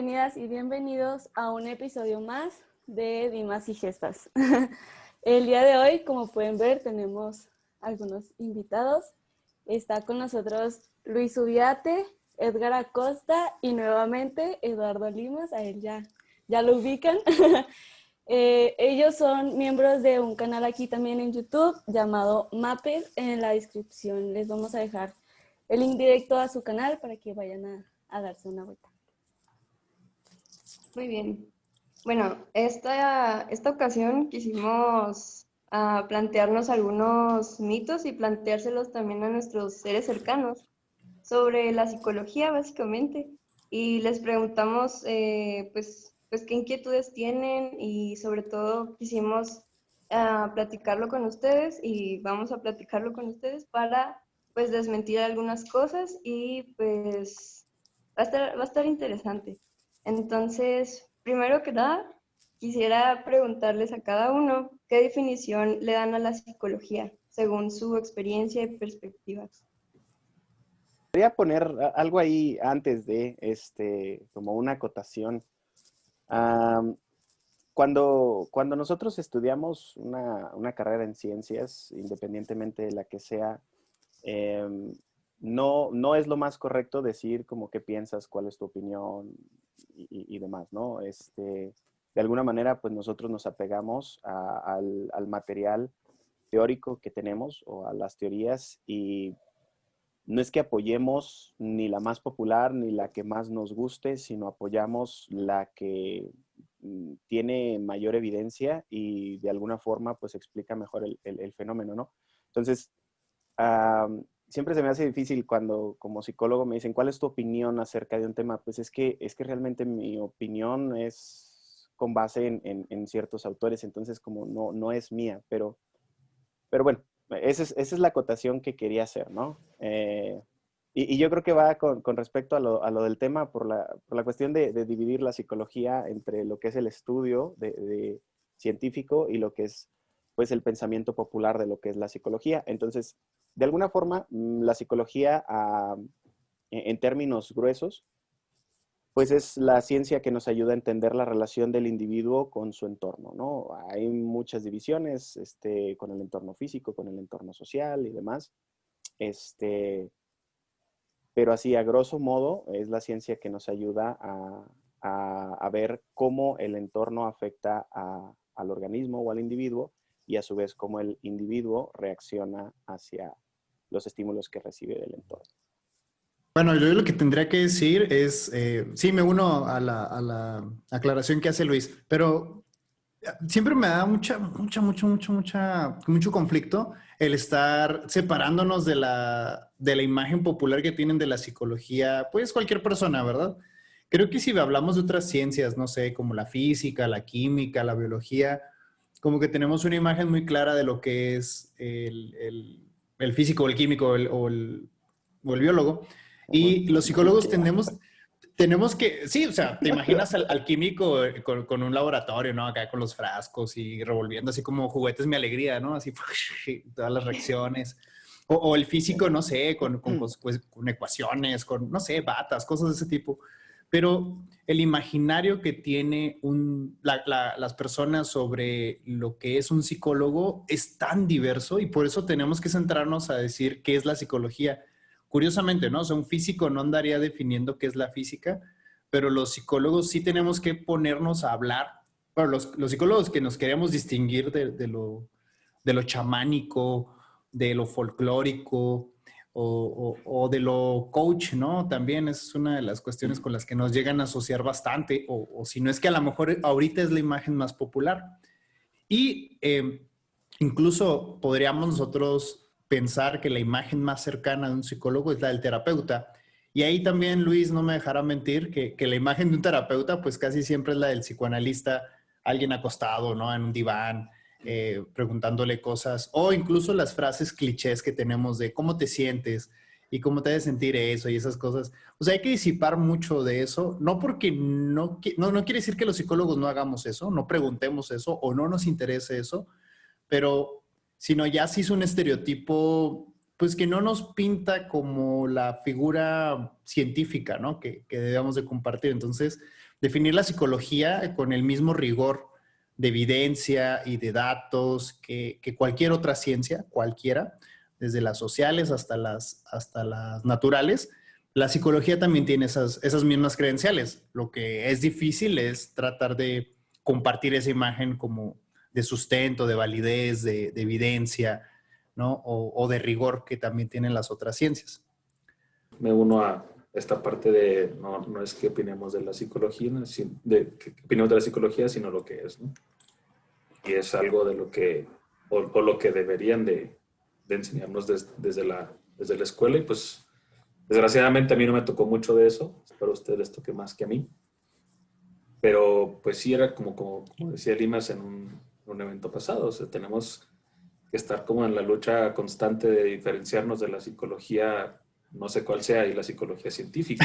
bienvenidas y bienvenidos a un episodio más de Dimas y Gestas. El día de hoy, como pueden ver, tenemos algunos invitados. Está con nosotros Luis Ubiate, Edgar Acosta y nuevamente Eduardo Limas. A él ya lo ubican. Ellos son miembros de un canal aquí también en YouTube llamado Mapper. En la descripción les vamos a dejar el link directo a su canal para que vayan a darse una vuelta. Muy bien. Bueno, esta ocasión quisimos plantearnos algunos mitos y planteárselos también a nuestros seres cercanos sobre la psicología, básicamente. Y les preguntamos, pues qué inquietudes tienen y sobre todo quisimos platicarlo con ustedes y vamos a platicarlo con ustedes para, pues, desmentir algunas cosas y, pues, va a estar interesante. Entonces, primero que nada, quisiera preguntarles a cada uno qué definición le dan a la psicología según su experiencia y perspectivas. Quería poner algo ahí antes de, como una acotación. Cuando nosotros estudiamos una carrera en ciencias, independientemente de la que sea, no es lo más correcto decir como qué piensas, cuál es tu opinión y demás, ¿no? De alguna manera, pues nosotros nos apegamos al material teórico que tenemos o a las teorías y no es que apoyemos ni la más popular ni la que más nos guste, sino apoyamos la que tiene mayor evidencia y de alguna forma pues explica mejor el fenómeno, ¿no? Entonces, siempre se me hace difícil cuando como psicólogo me dicen, ¿cuál es tu opinión acerca de un tema? Pues es que realmente mi opinión es con base en ciertos autores, entonces como no es mía, pero bueno, esa es la acotación que quería hacer, ¿no? Y yo creo que va con respecto a lo del tema por la cuestión de dividir la psicología entre lo que es el estudio de científico y lo que es pues el pensamiento popular de lo que es la psicología. Entonces, de alguna forma, la psicología en términos gruesos, pues es la ciencia que nos ayuda a entender la relación del individuo con su entorno, ¿no? Hay muchas divisiones con el entorno físico, con el entorno social y demás. Pero así, a grosso modo, es la ciencia que nos ayuda a ver cómo el entorno afecta al organismo o al individuo y a su vez cómo el individuo reacciona hacia los estímulos que recibe del entorno. Bueno, yo lo que tendría que decir es, sí, me uno a la aclaración que hace Luis, pero siempre me da mucho conflicto el estar separándonos de la imagen popular que tienen de la psicología, pues cualquier persona, ¿verdad? Creo que si hablamos de otras ciencias, no sé, como la física, la química, la biología, como que tenemos una imagen muy clara de lo que es el físico, el químico o el biólogo. Y los psicólogos tenemos que, sí, o sea, te imaginas al químico con un laboratorio, ¿no? Acá con los frascos y revolviendo así como juguetes mi alegría, ¿no? Así, todas las reacciones. O el físico, no sé, con ecuaciones, con, no sé, batas, cosas de ese tipo. Pero el imaginario que tiene las personas sobre lo que es un psicólogo es tan diverso y por eso tenemos que centrarnos a decir qué es la psicología. Curiosamente, ¿no? O sea, un físico no andaría definiendo qué es la física, pero los psicólogos sí tenemos que ponernos a hablar. Bueno, los psicólogos que nos queremos distinguir de lo chamánico, de lo folclórico o de lo coach, ¿no? También es una de las cuestiones con las que nos llegan a asociar bastante, o si no es que a lo mejor ahorita es la imagen más popular. Y incluso podríamos nosotros pensar que la imagen más cercana de un psicólogo es la del terapeuta. Y ahí también Luis no me dejará mentir que la imagen de un terapeuta pues casi siempre es la del psicoanalista, alguien acostado, ¿no? En un diván, preguntándole cosas, o incluso las frases clichés que tenemos de cómo te sientes y cómo te debe sentir eso y esas cosas. O sea, hay que disipar mucho de eso, no porque no quiere decir que los psicólogos no hagamos eso, no preguntemos eso o no nos interese eso, pero sino ya se hizo un estereotipo pues que no nos pinta como la figura científica, ¿no? Que debemos de compartir. Entonces, definir la psicología con el mismo rigor de evidencia y de datos que cualquier otra ciencia, cualquiera, desde las sociales hasta las naturales. La psicología también tiene esas mismas credenciales. Lo que es difícil es tratar de compartir esa imagen como de sustento, de validez, de evidencia, ¿no? O de rigor que también tienen las otras ciencias. Me uno a esta parte de no es que opinemos de la psicología, que opinemos de la psicología, sino lo que es, ¿no? Y es algo de lo que, o lo que deberían de enseñarnos desde la escuela. Y pues, desgraciadamente a mí no me tocó mucho de eso. Espero a ustedes les toque más que a mí. Pero pues sí era como decía Limas en un evento pasado. O sea, tenemos que estar como en la lucha constante de diferenciarnos de la psicología, no sé cuál sea, y la psicología científica.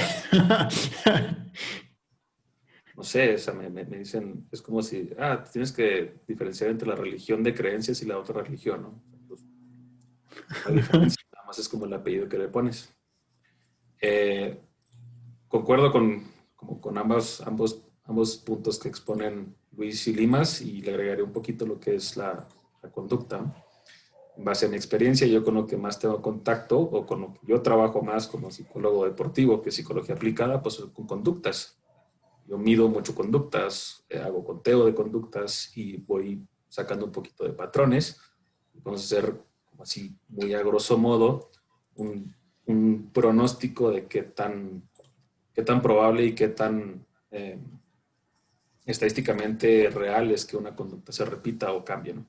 No sé, o sea, me dicen, es como si, tienes que diferenciar entre la religión de creencias y la otra religión, ¿no? Pues, no hay diferencia, nada más es como el apellido que le pones. Concuerdo con ambos puntos que exponen Luis y Limas, y le agregaré un poquito lo que es la conducta, ¿no? En base a mi experiencia, yo con lo que más tengo contacto, o con lo que yo trabajo más como psicólogo deportivo que psicología aplicada, pues con conductas. Yo mido mucho conductas, hago conteo de conductas y voy sacando un poquito de patrones. Vamos a hacer, como así, muy a grosso modo, un pronóstico de qué tan probable y qué tan estadísticamente real es que una conducta se repita o cambie, ¿no?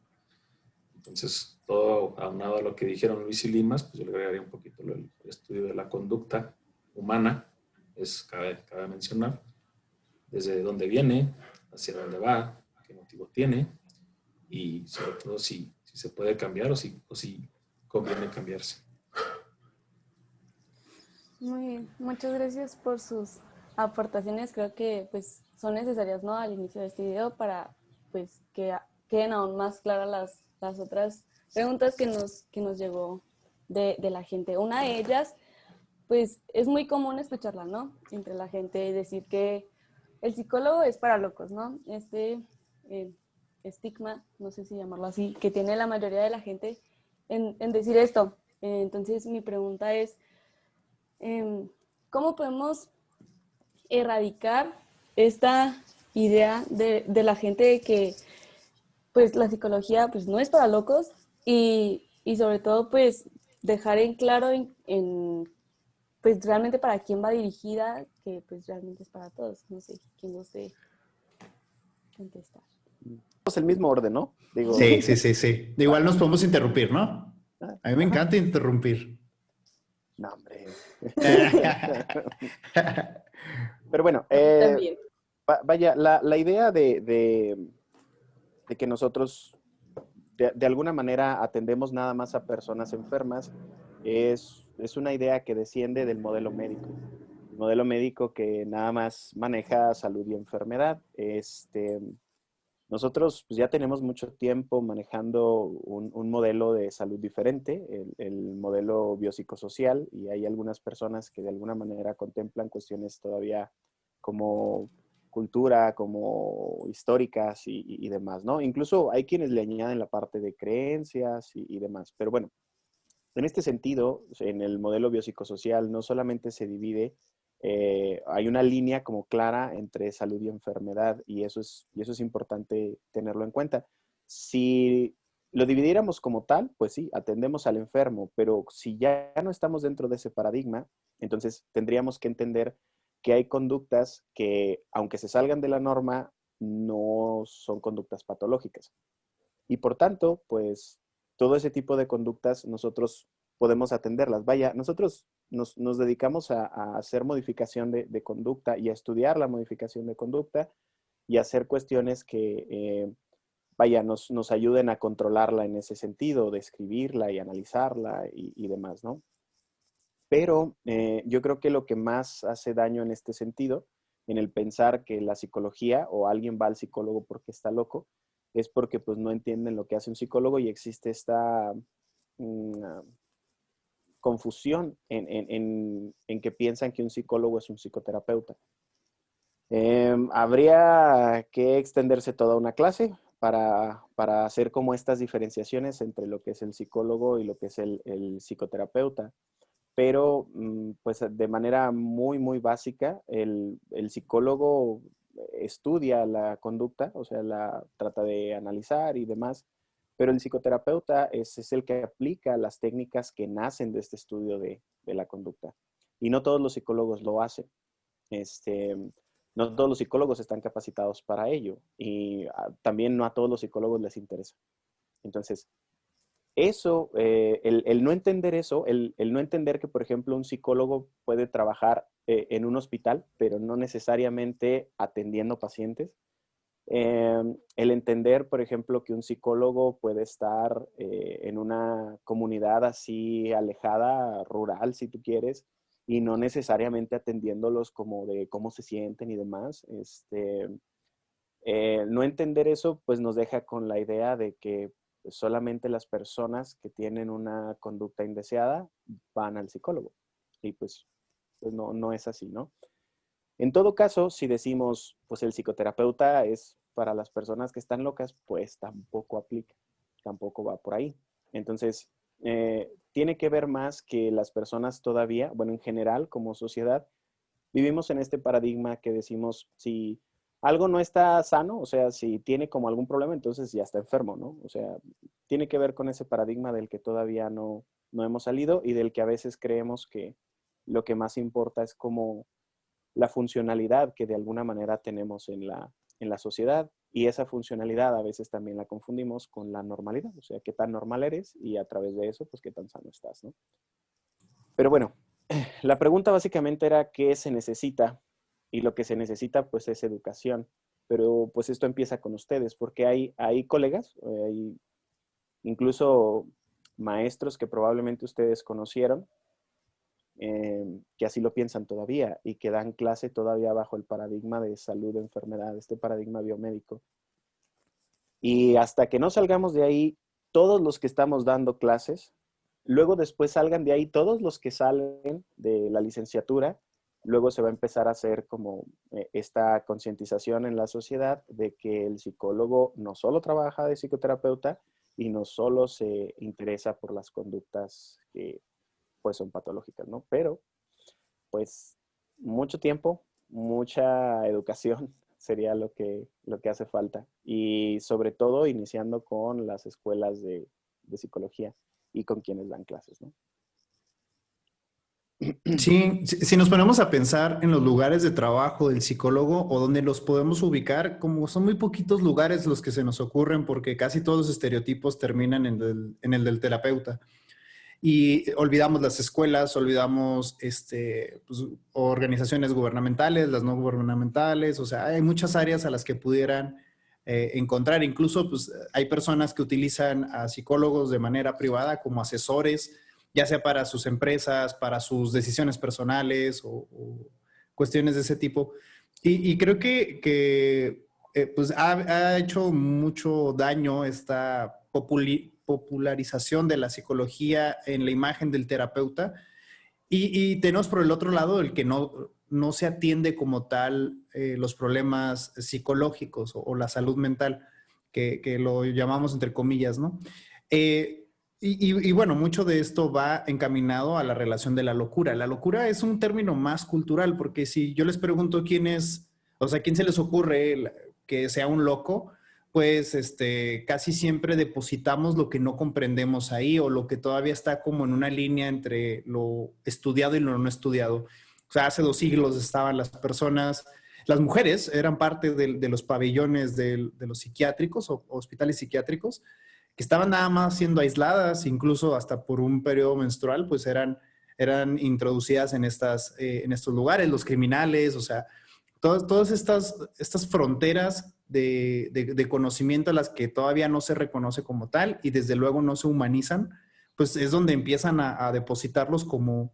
Entonces, todo aunado a lo que dijeron Luis y Limas, pues yo le agregaría un poquito el estudio de la conducta humana, cabe mencionar, desde dónde viene, hacia dónde va, qué motivo tiene, y sobre todo si se puede cambiar o si conviene cambiarse. Muy bien, muchas gracias por sus aportaciones. Creo que pues son necesarias, ¿no? Al inicio de este video para pues que queden aún más claras las otras preguntas que nos llegó de la gente. Una de ellas, pues es muy común escucharla, ¿no? Entre la gente decir que el psicólogo es para locos, ¿no? Estigma, no sé si llamarlo así, que tiene la mayoría de la gente en decir esto. Entonces mi pregunta es, ¿cómo podemos erradicar esta idea de la gente de que pues la psicología pues no es para locos y sobre todo pues dejar en claro pues realmente para quién va dirigida, que pues realmente es para todos? No sé quién guste contestar. Es el mismo orden, ¿no? Digo, Sí. Igual nos podemos interrumpir, ¿no? A mí me encanta interrumpir. no, hombre. Pero bueno, También. vaya, la idea de que nosotros de alguna manera atendemos nada más a personas enfermas es una idea que desciende del modelo médico. El modelo médico que nada más maneja salud y enfermedad. Nosotros pues, ya tenemos mucho tiempo manejando un modelo de salud diferente, el modelo biopsicosocial, y hay algunas personas que de alguna manera contemplan cuestiones todavía como cultura, como históricas y demás, ¿no? Incluso hay quienes le añaden la parte de creencias y demás. Pero bueno, en este sentido, en el modelo biopsicosocial no solamente se divide, hay una línea como clara entre salud y enfermedad y eso es importante tenerlo en cuenta. Si lo dividiéramos como tal, pues sí, atendemos al enfermo, pero si ya no estamos dentro de ese paradigma, entonces tendríamos que entender que hay conductas que, aunque se salgan de la norma, no son conductas patológicas. Y por tanto, pues todo ese tipo de conductas nosotros podemos atenderlas. Vaya, nosotros nos dedicamos a hacer modificación de conducta y a estudiar la modificación de conducta y a hacer cuestiones que, vaya, nos ayuden a controlarla en ese sentido, describirla y analizarla y demás, ¿no? Pero yo creo que lo que más hace daño en este sentido, en el pensar que la psicología o alguien va al psicólogo porque está loco, es porque pues no entienden lo que hace un psicólogo y existe esta confusión en que piensan que un psicólogo es un psicoterapeuta. Habría que extenderse toda una clase para hacer como estas diferenciaciones entre lo que es el psicólogo y lo que es el psicoterapeuta. Pero pues de manera muy, muy básica, el psicólogo estudia la conducta, o sea, la trata de analizar y demás, pero el psicoterapeuta es el que aplica las técnicas que nacen de este estudio de la conducta. Y no todos los psicólogos lo hacen. Este, no todos los psicólogos están capacitados para ello y también no a todos los psicólogos les interesa. Entonces, eso, el no entender eso, el no entender que, por ejemplo, un psicólogo puede trabajar en un hospital, pero no necesariamente atendiendo pacientes. El entender, por ejemplo, que un psicólogo puede estar en una comunidad así alejada, rural, si tú quieres, y no necesariamente atendiéndolos como de cómo se sienten y demás. No entender eso, pues nos deja con la idea de que solamente las personas que tienen una conducta indeseada van al psicólogo. Y pues no es así, ¿no? En todo caso, si decimos, pues el psicoterapeuta es para las personas que están locas, pues tampoco aplica, tampoco va por ahí. Entonces, tiene que ver más que las personas todavía, bueno, en general, como sociedad, vivimos en este paradigma que decimos, si algo no está sano, o sea, si tiene como algún problema, entonces ya está enfermo, ¿no? O sea, tiene que ver con ese paradigma del que todavía no hemos salido y del que a veces creemos que lo que más importa es como la funcionalidad que de alguna manera tenemos en la sociedad, y esa funcionalidad a veces también la confundimos con la normalidad, o sea, qué tan normal eres y a través de eso, pues qué tan sano estás, ¿no? Pero bueno, la pregunta básicamente era qué se necesita, y lo que se necesita pues es educación, pero pues esto empieza con ustedes, porque hay colegas, hay incluso maestros que probablemente ustedes conocieron, que así lo piensan todavía y que dan clase todavía bajo el paradigma de salud, enfermedad, este paradigma biomédico. Y hasta que no salgamos de ahí, todos los que estamos dando clases, luego después salgan de ahí todos los que salen de la licenciatura, luego se va a empezar a hacer como esta concientización en la sociedad de que el psicólogo no solo trabaja de psicoterapeuta y no solo se interesa por las conductas que pues son patológicas, ¿no? Pero, pues, mucho tiempo, mucha educación sería lo que hace falta. Y sobre todo iniciando con las escuelas de psicología y con quienes dan clases, ¿no? Sí, si nos ponemos a pensar en los lugares de trabajo del psicólogo o donde los podemos ubicar, como son muy poquitos lugares los que se nos ocurren porque casi todos los estereotipos terminan en el del terapeuta. Y olvidamos las escuelas, olvidamos pues, organizaciones gubernamentales, las no gubernamentales, o sea, hay muchas áreas a las que pudieran encontrar. Incluso pues, hay personas que utilizan a psicólogos de manera privada como asesores, ya sea para sus empresas, para sus decisiones personales o cuestiones de ese tipo. Y creo que pues ha hecho mucho daño esta popularización de la psicología en la imagen del terapeuta y tenemos por el otro lado el que no se atiende como tal los problemas psicológicos o la salud mental, que lo llamamos entre comillas, ¿no? Y bueno, mucho de esto va encaminado a la relación de la locura. La locura es un término más cultural, porque si yo les pregunto quién es, o sea, quién se les ocurre que sea un loco, pues casi siempre depositamos lo que no comprendemos ahí o lo que todavía está como en una línea entre lo estudiado y lo no estudiado. O sea, hace 2 siglos estaban las personas, las mujeres eran parte de los pabellones de los psiquiátricos o hospitales psiquiátricos, que estaban nada más siendo aisladas, incluso hasta por un periodo menstrual, pues eran introducidas en estos lugares, los criminales, o sea, todas estas fronteras de conocimiento a las que todavía no se reconoce como tal y desde luego no se humanizan, pues es donde empiezan a depositarlos como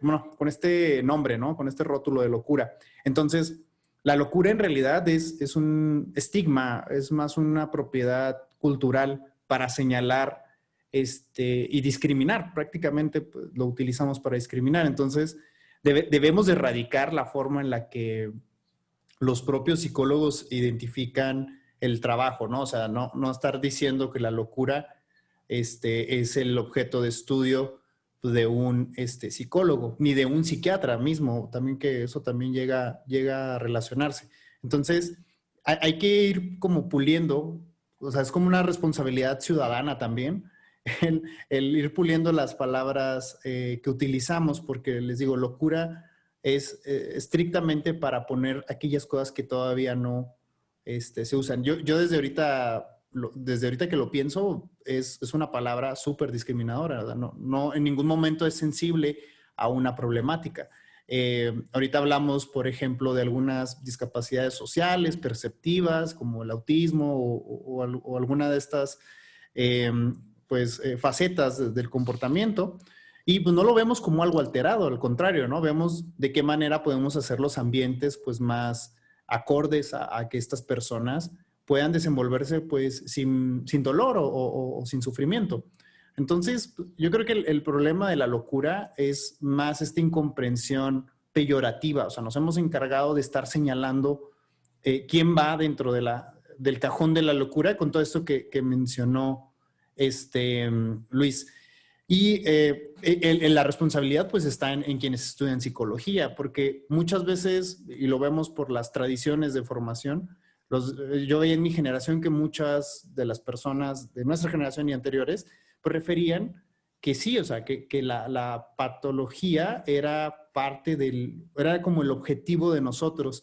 bueno, con este nombre, ¿no? Con este rótulo de locura. Entonces, la locura en realidad es un estigma, es más una propiedad cultural para señalar y discriminar. Prácticamente pues, lo utilizamos para discriminar. Entonces, debemos de erradicar la forma en la que los propios psicólogos identifican el trabajo, ¿no? O sea, no estar diciendo que la locura es el objeto de estudio de un psicólogo, ni de un psiquiatra mismo, también que eso también llega a relacionarse. Entonces, hay que ir como puliendo, o sea, es como una responsabilidad ciudadana también, el ir puliendo las palabras que utilizamos, porque les digo, locura es estrictamente para poner aquellas cosas que todavía no se usan. Yo desde ahorita que lo pienso, es una palabra súper discriminadora, ¿verdad? No, en ningún momento es sensible a una problemática. Ahorita hablamos, por ejemplo, de algunas discapacidades sociales, perceptivas, como el autismo o alguna de estas facetas del comportamiento. Y pues no lo vemos como algo alterado, al contrario, ¿no? Vemos de qué manera podemos hacer los ambientes pues más acordes a que estas personas puedan desenvolverse pues sin dolor o sin sufrimiento. Entonces, yo creo que el problema de la locura es más esta incomprensión peyorativa. O sea, nos hemos encargado de estar señalando quién va dentro del cajón de la locura con todo esto que mencionó Luis. Y la responsabilidad pues está en quienes estudian psicología, porque muchas veces, y lo vemos por las tradiciones de formación, yo veía en mi generación que muchas de las personas de nuestra generación y anteriores pues referían que sí, o sea, que la patología era era como el objetivo de nosotros.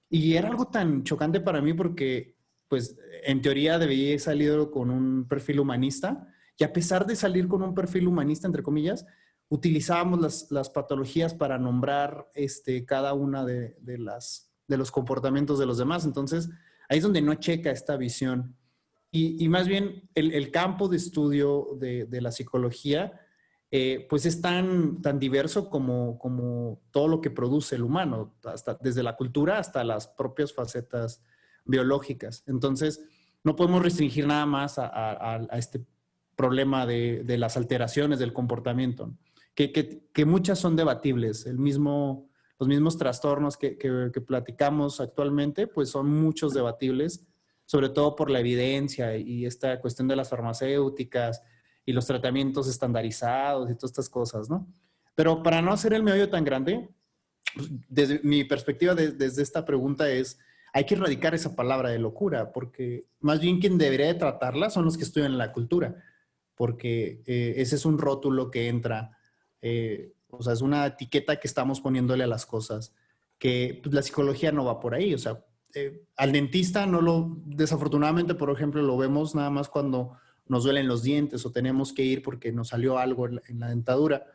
Y era algo tan chocante para mí porque, pues, en teoría debía salir con un perfil humanista, y a pesar de salir con un perfil humanista, entre comillas, utilizábamos las patologías para nombrar cada una de los comportamientos de los demás. Entonces, ahí es donde no checa esta visión. Y más bien, el campo de estudio de la psicología, pues es tan diverso como todo lo que produce el humano, desde la cultura hasta las propias facetas biológicas. Entonces, no podemos restringir nada más a este problema de las alteraciones del comportamiento, que muchas son debatibles. Los mismos trastornos que platicamos actualmente, pues son muchos debatibles, sobre todo por la evidencia y esta cuestión de las farmacéuticas y los tratamientos estandarizados y todas estas cosas, ¿no? Pero para no hacer el meollo tan grande, desde mi perspectiva desde esta pregunta hay que erradicar esa palabra de locura, porque más bien quien debería de tratarla son los que estudian la cultura, porque ese es un rótulo que entra, o sea, es una etiqueta que estamos poniéndole a las cosas, que pues, la psicología no va por ahí. O sea, al dentista desafortunadamente, por ejemplo, lo vemos nada más cuando nos duelen los dientes o tenemos que ir porque nos salió algo en la dentadura,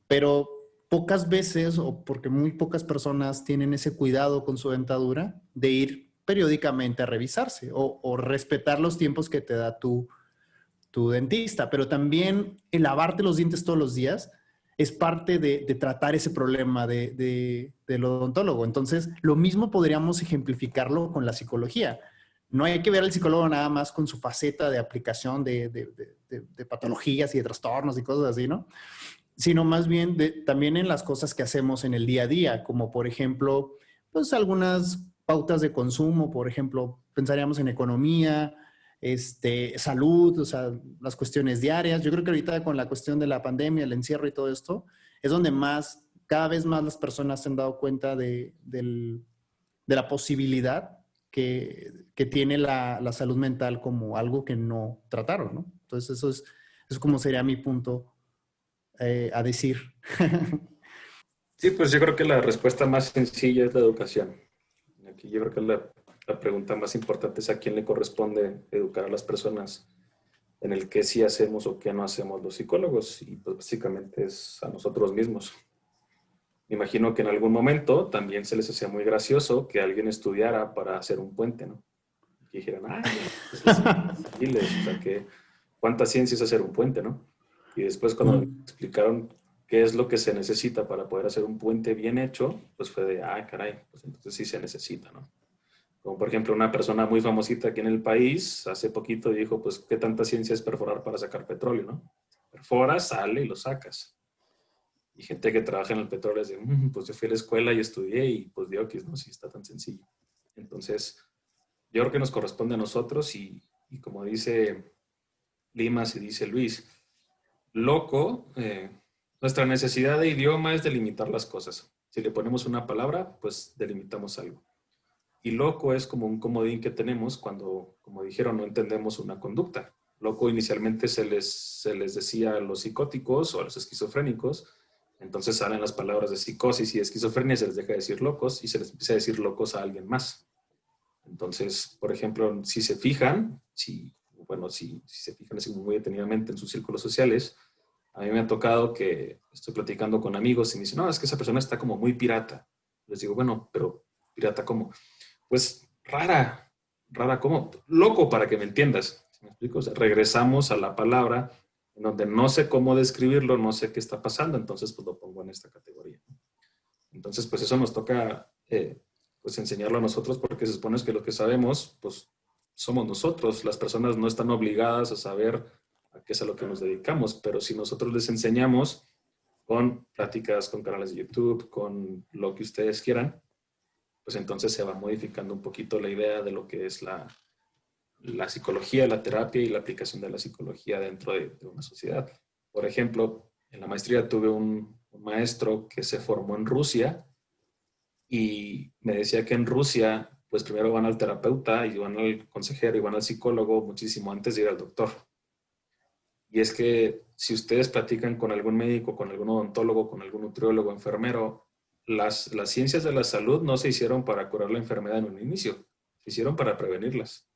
pero pocas veces, o porque muy pocas personas tienen ese cuidado con su dentadura de ir periódicamente a revisarse o respetar los tiempos que te da tu dentista. Pero también el lavarte los dientes todos los días es parte de tratar ese problema del odontólogo. Entonces, lo mismo podríamos ejemplificarlo con la psicología. No hay que ver al psicólogo nada más con su faceta de aplicación de patologías y de trastornos y cosas así, ¿no? Sino más bien también en las cosas que hacemos en el día a día, como por ejemplo, pues algunas pautas de consumo. Por ejemplo, pensaríamos en economía, salud, o sea, las cuestiones diarias. Yo creo que ahorita con la cuestión de la pandemia, el encierro y todo esto, es donde cada vez más las personas se han dado cuenta de la posibilidad que tiene la salud mental como algo que no trataron, ¿no? Entonces eso como sería mi punto a decir. Sí, pues yo creo que la respuesta más sencilla es la educación. Aquí yo creo que la pregunta más importante es a quién le corresponde educar a las personas en el qué sí hacemos o qué no hacemos los psicólogos, y pues básicamente es a nosotros mismos. Me imagino que en algún momento también se les hacía muy gracioso que alguien estudiara para hacer un puente, ¿no? Y dijeran, pues o sea, ¿cuánta ciencia es hacer un puente, no? Y después cuando me explicaron qué es lo que se necesita para poder hacer un puente bien hecho, pues fue de, caray, pues entonces sí se necesita, ¿no? Como por ejemplo una persona muy famosita aquí en el país, hace poquito dijo, pues, ¿qué tanta ciencia es perforar para sacar petróleo, no? Perforas, sale y lo sacas. Y gente que trabaja en el petróleo es de, pues yo fui a la escuela y estudié y pues digo que no, sí está tan sencillo. Entonces, yo creo que nos corresponde a nosotros y como dice Limas y dice Luis, loco, nuestra necesidad de idioma es delimitar las cosas. Si le ponemos una palabra, pues delimitamos algo. Y loco es como un comodín que tenemos cuando, como dijeron, no entendemos una conducta. Loco inicialmente se les decía a los psicóticos o a los esquizofrénicos, entonces salen las palabras de psicosis y de esquizofrenia y se les deja de decir locos y se les empieza a decir locos a alguien más. Entonces, por ejemplo, si se fijan, si se fijan así muy detenidamente en sus círculos sociales, a mí me ha tocado que estoy platicando con amigos y me dicen, no, es que esa persona está como muy pirata. Les digo, bueno, pero ¿pirata cómo? Pues rara ¿cómo? Loco, para que me entiendas. ¿Me explico? O sea, regresamos a la palabra en donde no sé cómo describirlo, no sé qué está pasando, entonces pues lo pongo en esta categoría. Entonces, pues eso nos toca pues enseñarlo a nosotros porque se supone que lo que sabemos, pues somos nosotros. Las personas no están obligadas a saber a qué es a lo que nos dedicamos, pero si nosotros les enseñamos con pláticas, con canales de YouTube, con lo que ustedes quieran, pues entonces se va modificando un poquito la idea de lo que es la psicología, la terapia y la aplicación de la psicología dentro de una sociedad. Por ejemplo, en la maestría tuve un maestro que se formó en Rusia y me decía que en Rusia, pues primero van al terapeuta y van al consejero y van al psicólogo muchísimo antes de ir al doctor. Y es que si ustedes platican con algún médico, con algún odontólogo, con algún nutriólogo, enfermero, las ciencias de la salud no se hicieron para curar la enfermedad en un inicio, se hicieron para prevenirlas.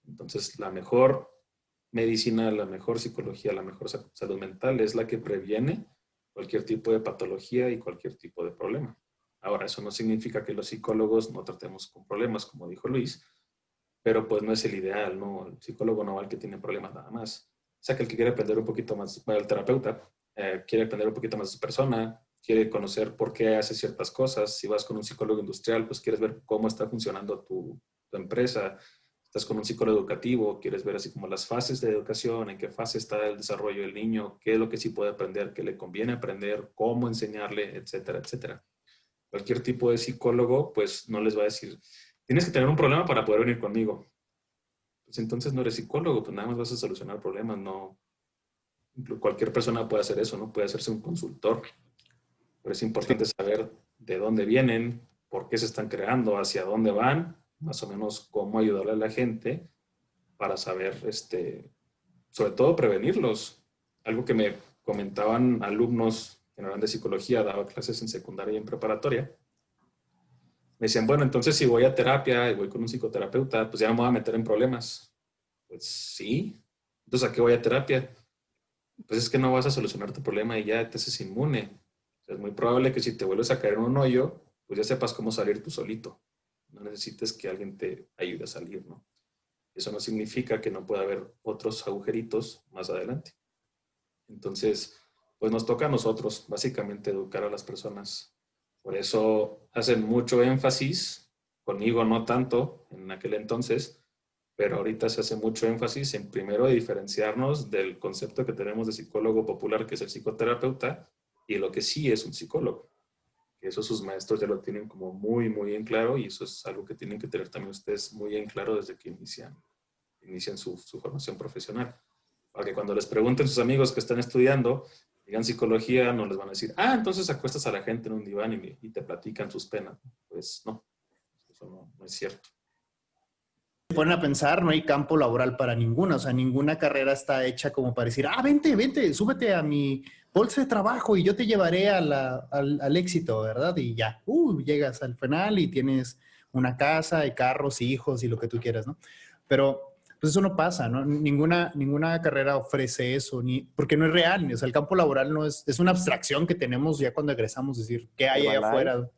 Entonces, la mejor medicina, la mejor psicología, la mejor salud mental es la que previene cualquier tipo de patología y cualquier tipo de problema. Ahora, eso no significa que los psicólogos no tratemos con problemas, como dijo Luis, pero pues no es el ideal, ¿no? El psicólogo no va al que tiene problemas nada más. O sea, que el que quiere aprender un poquito más, bueno, el terapeuta, quiere aprender un poquito más de su persona, quiere conocer por qué hace ciertas cosas. Si vas con un psicólogo industrial, pues quieres ver cómo está funcionando tu empresa. Estás con un psicólogo educativo, quieres ver así como las fases de educación, en qué fase está el desarrollo del niño, qué es lo que sí puede aprender, qué le conviene aprender, cómo enseñarle, etcétera, etcétera. Cualquier tipo de psicólogo, pues no les va a decir, tienes que tener un problema para poder venir conmigo. Pues entonces no eres psicólogo, pues nada más vas a solucionar problemas, no. Cualquier persona puede hacer eso, ¿no? Puede hacerse un consultor. Pero es importante saber de dónde vienen, por qué se están creando, hacia dónde van, más o menos cómo ayudarle a la gente para saber, sobre todo prevenirlos. Algo que me comentaban alumnos que no eran de psicología, daba clases en secundaria y en preparatoria. Me decían, bueno, entonces si voy a terapia y voy con un psicoterapeuta, pues ya no me voy a meter en problemas. Pues sí. Entonces, ¿a qué voy a terapia? Pues es que no vas a solucionar tu problema y ya te haces inmune. O sea, es muy probable que si te vuelves a caer en un hoyo, pues ya sepas cómo salir tú solito. No necesites que alguien te ayude a salir, ¿no? Eso no significa que no pueda haber otros agujeritos más adelante. Entonces, pues nos toca a nosotros, básicamente, educar a las personas. Por eso hacen mucho énfasis, conmigo no tanto en aquel entonces, pero ahorita se hace mucho énfasis en primero diferenciarnos del concepto que tenemos de psicólogo popular, que es el psicoterapeuta, y lo que sí es un psicólogo. Que eso sus maestros ya lo tienen como muy, muy en claro, y eso es algo que tienen que tener también ustedes muy en claro desde que inician su formación profesional. Para que cuando les pregunten sus amigos que están estudiando, digan psicología, no les van a decir, entonces acuestas a la gente en un diván y te platican sus penas. Pues no, eso no es cierto. Se ponen a pensar, no hay campo laboral para ninguna, o sea, ninguna carrera está hecha como para decir, vente, súbete a mi bolsa de trabajo y yo te llevaré al éxito, ¿verdad? Y ya, llegas al final y tienes una casa y carros y hijos y lo que tú quieras, ¿no? Pero pues eso no pasa, ¿no? Ninguna carrera ofrece eso, porque no es real, o sea, el campo laboral no es una abstracción que tenemos ya cuando egresamos, es decir, ¿qué hay allá afuera?